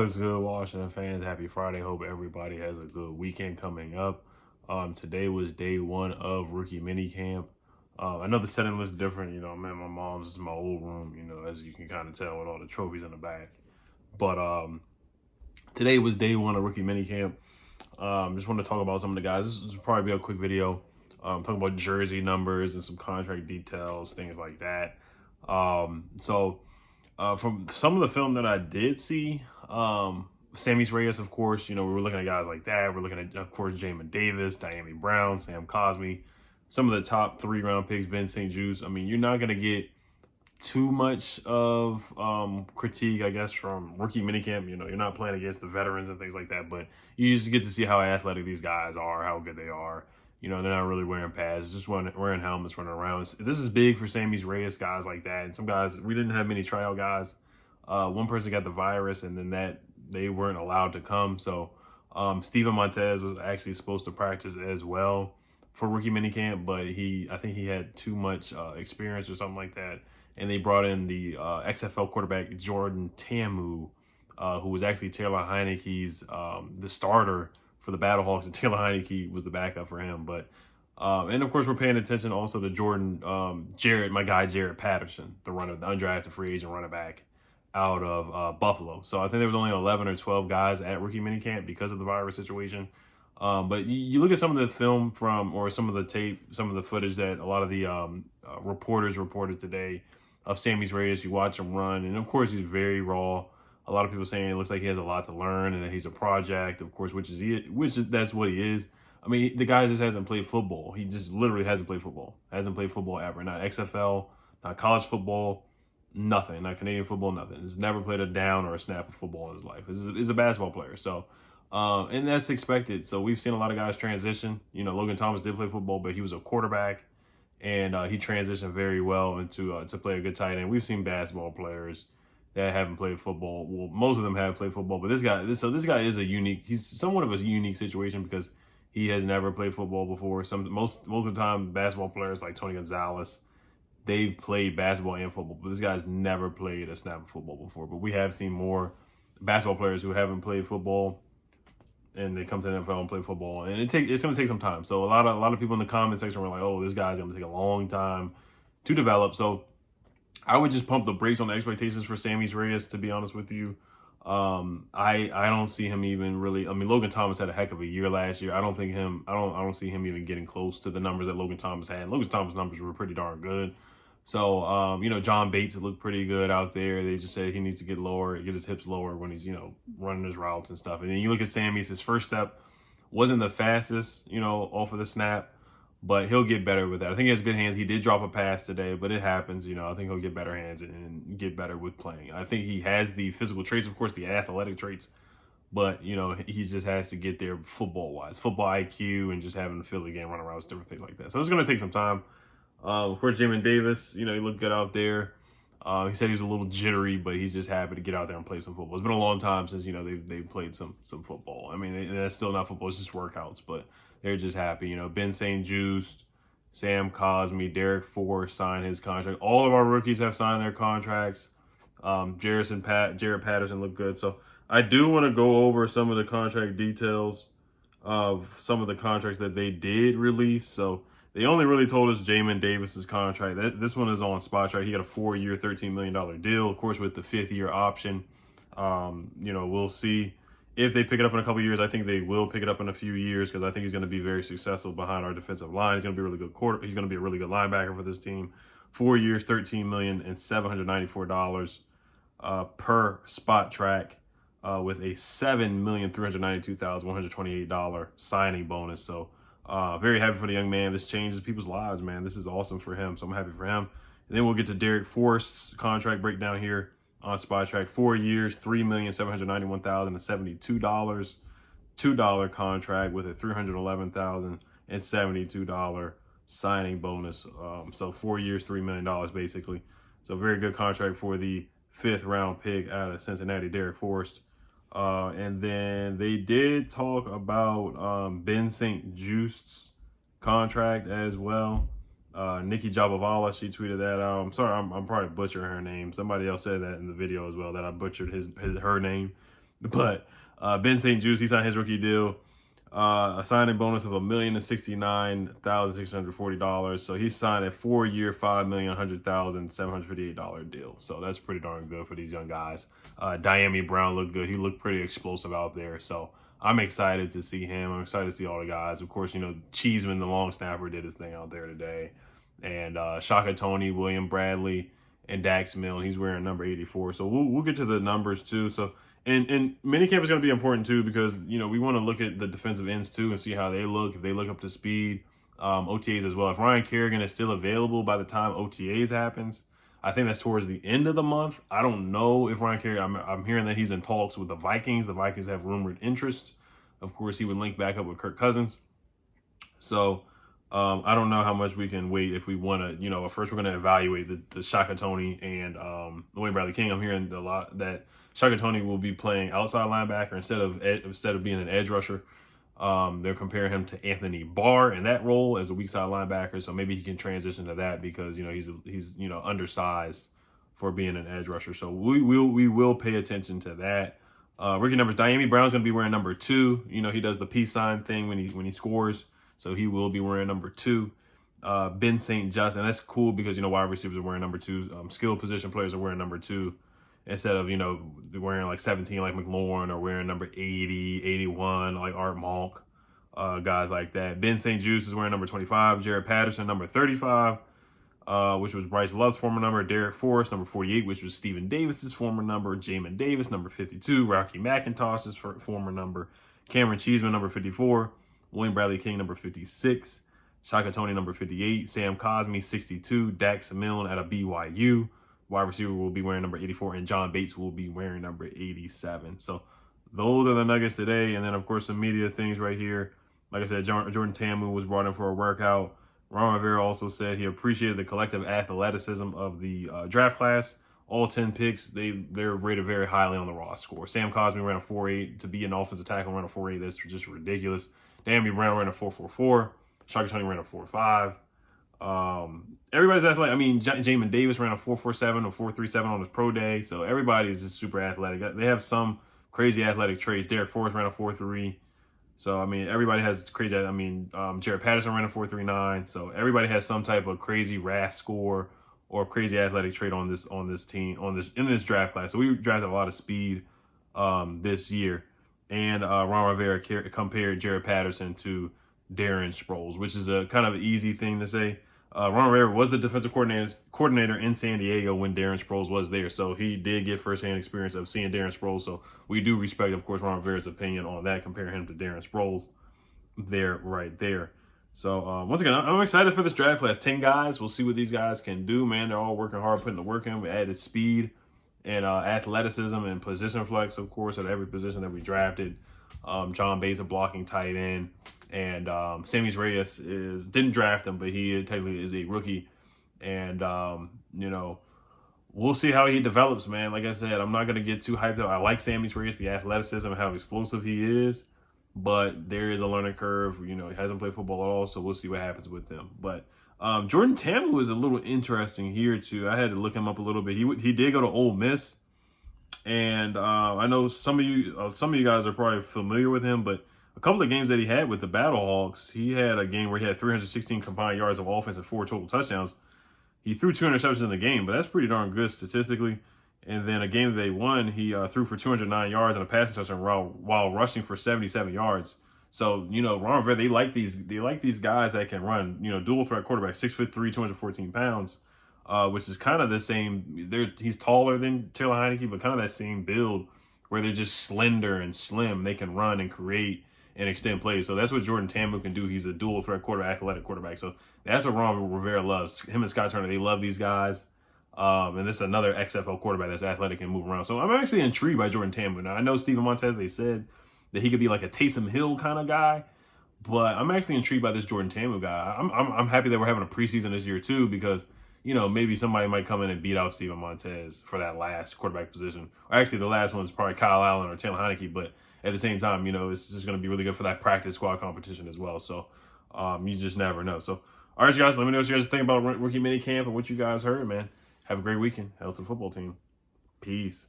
What's good, Washington fans? Happy Friday. Hope everybody has a good weekend coming up. Today was day one of rookie minicamp. I know the setting looks different. I'm in my mom's. This is my old room, as you can kind of tell with all the trophies in the back. But today was day one of rookie minicamp. Just want to talk about some of the guys. This will probably be a quick video. Talking about jersey numbers and some contract details, things like that. From some of the film that I did see, Sammy Reyes, of course, we were looking at guys like that. We're looking at, of course, Jamin Davis, Diami Brown, Sam Cosmi, some of the top 3-round picks, Ben St. Juice. I mean, you're not going to get too much of critique, I guess, from rookie minicamp. You're not playing against the veterans and things like that, but you just get to see how athletic these guys are, how good they are. They're not really wearing pads, just wearing helmets, running around. This is big for Sammy Reyes, guys like that. And some guys, we didn't have many tryout guys. One person got the virus, and then they weren't allowed to come. So Steven Montez was actually supposed to practice as well for rookie minicamp, but I think he had too much experience or something like that. And they brought in the XFL quarterback, Jordan Tamu, who was actually Taylor Heineke's the starter for the Battlehawks, and Taylor Heineke was the backup for him. But and of course, we're paying attention also to my guy Jared Patterson, the undrafted free agent running back out of Buffalo. So I think there was only 11 or 12 guys at rookie minicamp because of the virus situation. But you look at some of the film or some of the tape, some of the footage that a lot of the reporters reported today of Sammy Reyes. You watch him run, and of course he's very raw. A lot of people saying it looks like he has a lot to learn and that he's a project, of course, that's what he is. I mean, the guy just hasn't played football. He just literally hasn't played football. Hasn't played football ever. Not XFL, not college football, nothing. Not Canadian football, nothing. He's never played a down or a snap of football in his life. He's a basketball player. So, and that's expected. So we've seen a lot of guys transition. Logan Thomas did play football, but he was a quarterback, and he transitioned very well into to play a good tight end. We've seen basketball players that haven't played football. Well, most of them have played football, but this guy is he's somewhat of a unique situation because he has never played football before. Most of the time, basketball players like Tony Gonzalez, they've played basketball and football, but this guy's never played a snap of football before. But we have seen more basketball players who haven't played football, and they come to the NFL and play football, and it's going to take some time. So a lot of people in the comment section were like, "Oh, this guy's going to take a long time to develop." So I would just pump the brakes on the expectations for Sammy Reyes, to be honest with you. I don't see him even really. I mean, Logan Thomas had a heck of a year last year. I don't see him even getting close to the numbers that Logan Thomas had. Logan Thomas' numbers were pretty darn good. So, John Bates looked pretty good out there. They just said he needs to get his hips lower when he's, running his routes and stuff. And then you look at Sammy's, his first step wasn't the fastest, off of the snap, but he'll get better with that. I think he has good hands. He did drop a pass today, but it happens. I think he'll get better hands and get better with playing. I think he has the physical traits, of course, the athletic traits, but, he just has to get there football-wise, football IQ, and just having to feel the game, run around, different things like that. So it's going to take some time. Of course, Jamin Davis, he looked good out there. He said he was a little jittery, but he's just happy to get out there and play some football. It's been a long time since, they've played some football. I mean, that's still not football, it's just workouts, but they're just happy. Ben St. Juice, Sam Cosmi, Derek Forrest signed his contract. All of our rookies have signed their contracts. Jared Patterson looked good. So I do want to go over some of the contract details of some of the contracts that they did release. So they only really told us Jamin Davis's contract. This one is on Spotrac. He got a 4-year, $13 million deal, of course, with the 5th-year option. We'll see if they pick it up in a couple years. I think they will pick it up in a few years because I think he's going to be very successful behind our defensive line. He's going to be a really good He's going to be a really good linebacker for this team. 4 years, $13,794 per Spotrac, with a $7,392,128 signing bonus. So very happy for the young man. This changes people's lives, man. This is awesome for him. So I'm happy for him. And then we'll get to Derek Forrest's contract breakdown here on Spotrac. 4 years, $3,791,072. $2 contract with a $311,072 signing bonus. So 4 years, $3 million basically. So very good contract for the 5th-round pick out of Cincinnati, Derek Forrest. And then they did talk about Ben St. Juice's contract as well. Nikki Jabavala, she tweeted that out. I'm sorry, I'm probably butchering her name. Somebody else said that in the video as well, that I butchered her name. But Ben St. Juste, he signed his rookie deal. A signing bonus of $1,069,640. So he signed a 4-year, $5,100,758 deal. So that's pretty darn good for these young guys. Dyami Brown looked good. He looked pretty explosive out there. So I'm excited to see him. I'm excited to see all the guys. Of course, Cheeseman, the long snapper, did his thing out there today. And Shaka Toney, William Bradley, and Dax Milne. He's wearing number 84. So we'll get to the numbers too. So and minicamp is going to be important too because we want to look at the defensive ends too and see how they look, if they look up to speed. OTAs as well. If Ryan Kerrigan is still available by the time OTAs happens, I think that's towards the end of the month. I don't know if Ryan Kerrigan. I'm hearing that he's in talks with the Vikings. The Vikings have rumored interest. Of course, he would link back up with Kirk Cousins. So I don't know how much we can wait if we want to. First we're going to evaluate the Shaka Toney and Wayne Bradley King. I'm hearing a lot that Shaka Toney will be playing outside linebacker instead of being an edge rusher. They're comparing him to Anthony Barr in that role as a weak side linebacker, so maybe he can transition to that because he's undersized for being an edge rusher. So we will pay attention to that. Rookie numbers: Dyami Brown's gonna be wearing number 2. He does the peace sign thing when he scores, so he will be wearing number 2. Ben St. Just, and that's cool because wide receivers are wearing number 2. Skill position players are wearing number 2. Instead of, wearing like 17 like McLaurin or wearing number 80, 81 like Art Monk, guys like that. Ben St. Juste is wearing number 25. Jared Patterson, number 35, which was Bryce Love's former number. Derek Forrest, number 48, which was Stephen Davis's former number. Jamin Davis, number 52. Rocky McIntosh's former number. Cameron Cheeseman, number 54. William Bradley King, number 56. Shaka Toney, number 58. Sam Cosmi, 62. Dax Milne out of BYU. Wide receiver will be wearing number 84, and John Bates will be wearing number 87. So those are the Nuggets today. And then, of course, some media things right here. Like I said, Jordan Ta'amu was brought in for a workout. Ron Rivera also said he appreciated the collective athleticism of the draft class. All 10 picks, they're rated very highly on the raw score. Sam Cosmi ran a 4.8. To be an offensive tackle, ran a 4.8. That's just ridiculous. Dyami Brown ran a 4.44. Shaka Toney ran a 4.5. Everybody's athletic. I mean, Jamin Davis ran a 4.47 or 4.37 on his pro day. So everybody is just super athletic. They have some crazy athletic traits. Derek Forrest ran a 4.3. So, I mean, everybody has crazy. I mean, Jared Patterson ran a 4.39. So everybody has some type of crazy RAS score or crazy athletic trait on this team, in this draft class. So we drafted a lot of speed this year. And Ron Rivera compared Jared Patterson to Darren Sproles, which is a kind of easy thing to say. Ron Rivera was the defensive coordinator in San Diego when Darren Sproles was there, so he did get firsthand experience of seeing Darren Sproles. So we do respect, of course, Ron Rivera's opinion on that, comparing him to Darren Sproles right there. So once again, I'm excited for this draft class. 10 guys. We'll see what these guys can do, man. They're all working hard, putting the work in. We added speed and athleticism and position flex, of course, at every position that we drafted. John Bates, a blocking tight end. And Sammy Reyes didn't draft him, but he technically is a rookie. And, we'll see how he develops, man. Like I said, I'm not going to get too hyped up. I like Sammy Reyes, the athleticism and how explosive he is. But there is a learning curve. He hasn't played football at all, so we'll see what happens with him. But Jordan Ta'amu is a little interesting here, too. I had to look him up a little bit. He did go to Ole Miss. And I know some of you guys are probably familiar with him, but a couple of games that he had with the Battlehawks, he had a game where he had 316 combined yards of offense and 4 total touchdowns. He threw 2 interceptions in the game, but that's pretty darn good statistically. And then a game that they won, he threw for 209 yards and a passing touchdown while rushing for 77 yards. So, Ron Rivera, they like these guys that can run, dual threat quarterback, 6'3", 214 pounds, which is kind of the same. He's taller than Taylor Heineke, but kind of that same build where they're just slender and slim. They can run and create and extend plays. So that's what Jordan Ta'amu can do. He's a dual threat quarterback, athletic quarterback. So that's what Ron Rivera loves. Him and Scott Turner, they love these guys. And this is another XFL quarterback that's athletic and move around. So I'm actually intrigued by Jordan Ta'amu. Now, I know Steven Montez, they said that he could be like a Taysom Hill kind of guy, but I'm actually intrigued by this Jordan Ta'amu guy. I'm happy that we're having a preseason this year too, because maybe somebody might come in and beat out Steven Montez for that last quarterback position. Or actually, the last one is probably Kyle Allen or Taylor Heineke, but at the same time, it's just going to be really good for that practice squad competition as well. So you just never know. So, all right, guys, let me know what you guys think about rookie minicamp and what you guys heard, man. Have a great weekend. Hell to the football team. Peace.